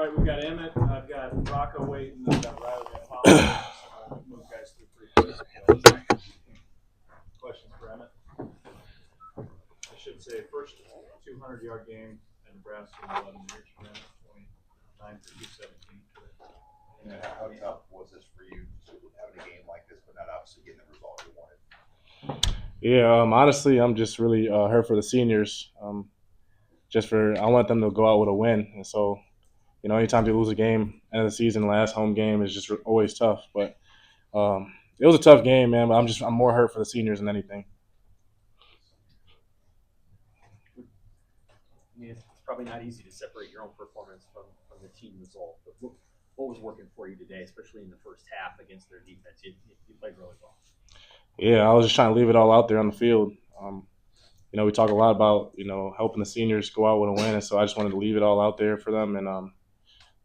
All right, we've got Emmett, I've got Rocco waiting, I've got Riley, I've got Tom. So we'll move guys through pretty quick. Questions for Emmett? I should say first 200-yard game at Nebraska in 11 years for Emmett, 29 for 217 today. And how tough was this for you, having a game like this, but not obviously getting the result you wanted? Yeah, honestly, I'm just really hurt for the seniors. I want them to go out with a win, and so anytime you lose a game end of the season, last home game is just always tough. But it was a tough game, man. But I'm more hurt for the seniors than anything. I mean, it's probably not easy to separate your own performance from the team result. But what was working for you today, especially in the first half against their defense? You played really well. Yeah, I was just trying to leave it all out there on the field. We talk a lot about helping the seniors go out with a win, and so I just wanted to leave it all out there for them, and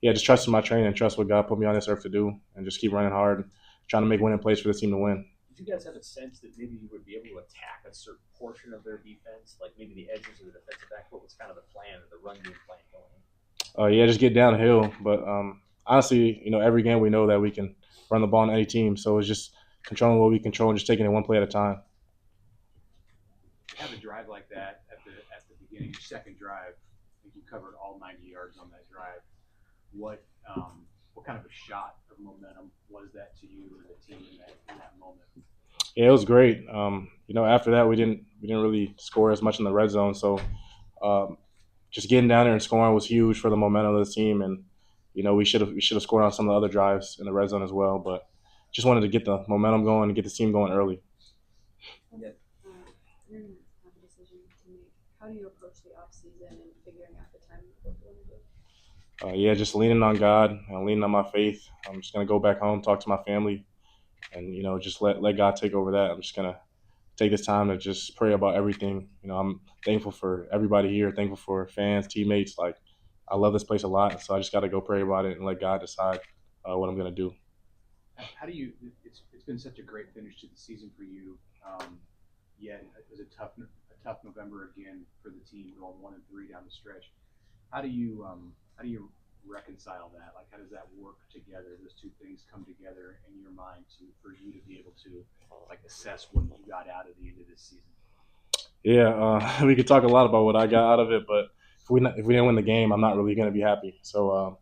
just trust in my training and trust what God put me on this earth to do, and just keep running hard, trying to make winning plays for the team to win. Did you guys have a sense that maybe you would be able to attack a certain portion of their defense, like maybe the edges or the defensive back? What was kind of the plan or the run game plan going in? Just get downhill. But honestly, every game we know that we can run the ball on any team, so it's just controlling what we control and just taking it one play at a time. Have a drive like that at the beginning, your second drive, I think you covered all 90 yards on that drive. What kind of a shot of momentum was that to you and the team in that moment? Yeah, it was great. After that we didn't really score as much in the red zone, so just getting down there and scoring was huge for the momentum of the team, and we should have scored on some of the other drives in the red zone as well, but just wanted to get the momentum going and get the team going early. You're going to have a decision to make. How do you approach the off season and figuring out the timing of what you want to do? Just leaning on God and leaning on my faith. I'm just gonna go back home, talk to my family, and just let God take over that. I'm just gonna take this time to just pray about everything. I'm thankful for everybody here, thankful for fans, teammates. Like, I love this place a lot, so I just got to go pray about it and let God decide what I'm gonna do. How do you? It's been such a great finish to the season for you. Yet it was a tough November again for the team, going 1-3 down the stretch. How do you reconcile that? Like, how does that work together? Those two things come together in your mind for you to be able to assess what you got out of the end of this season. Yeah, we could talk a lot about what I got out of it, but if we didn't win the game, I'm not really going to be happy. So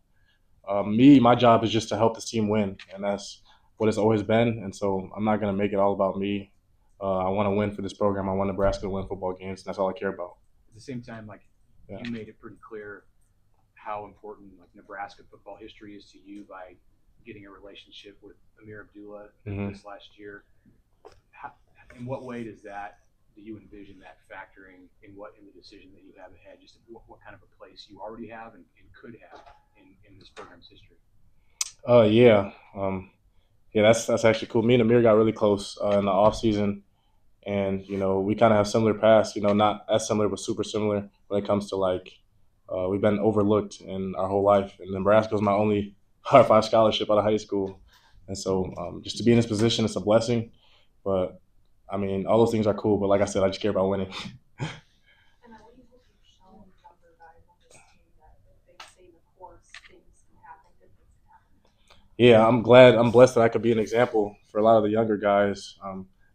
my job is just to help this team win, and that's what it's always been. And so I'm not going to make it all about me. I want to win for this program. I want Nebraska to win football games, and that's all I care about. At the same time, you made it pretty clear how important Nebraska football history is to you by getting a relationship with Amir Abdullah this last year. In what way do you envision that factoring in the decision that you have ahead? Just what kind of a place you already have and could have in this program's history? That's actually cool. Me and Amir got really close in the off season, and we kind of have similar paths. Not as similar, but super similar when it comes to we've been overlooked in our whole life, and Nebraska was my only Power 5 scholarship out of high school, and so just to be in this position, it's a blessing. But I mean, all those things are cool. But like I said, I just care about winning. And what do you hope you've shown younger guys on this team that if they stay the course, things can happen, good things can happen? Yeah, I'm blessed that I could be an example for a lot of the younger guys.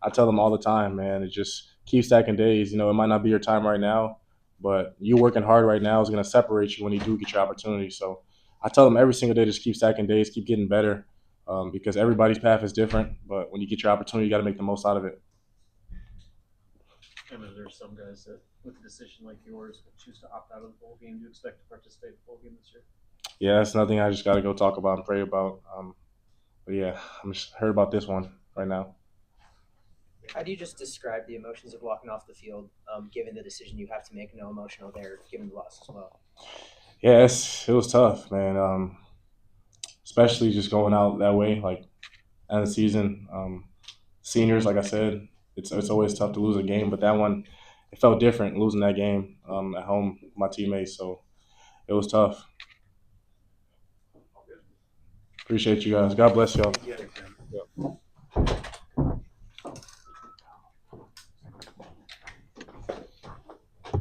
I tell them all the time, man, it just keep stacking days. It might not be your time right now, but you working hard right now is going to separate you when you do get your opportunity. So I tell them every single day, just keep stacking days, keep getting better, because everybody's path is different. But when you get your opportunity, you got to make the most out of it. I mean, there are some guys that, with a decision like yours, will choose to opt out of the bowl game. Do you expect to participate in the bowl game this year? Yeah, that's nothing I just got to go talk about and pray about. But yeah, I'm just heard about this one right now. How do you just describe the emotions of walking off the field, given the decision you have to make? No emotional there, given the loss as well. Yeah, it was tough, man. Especially just going out that way, like end of the season. Seniors, like I said, it's always tough to lose a game, but that one, it felt different losing that game at home with my teammates. So it was tough. Appreciate you guys. God bless y'all. Yeah.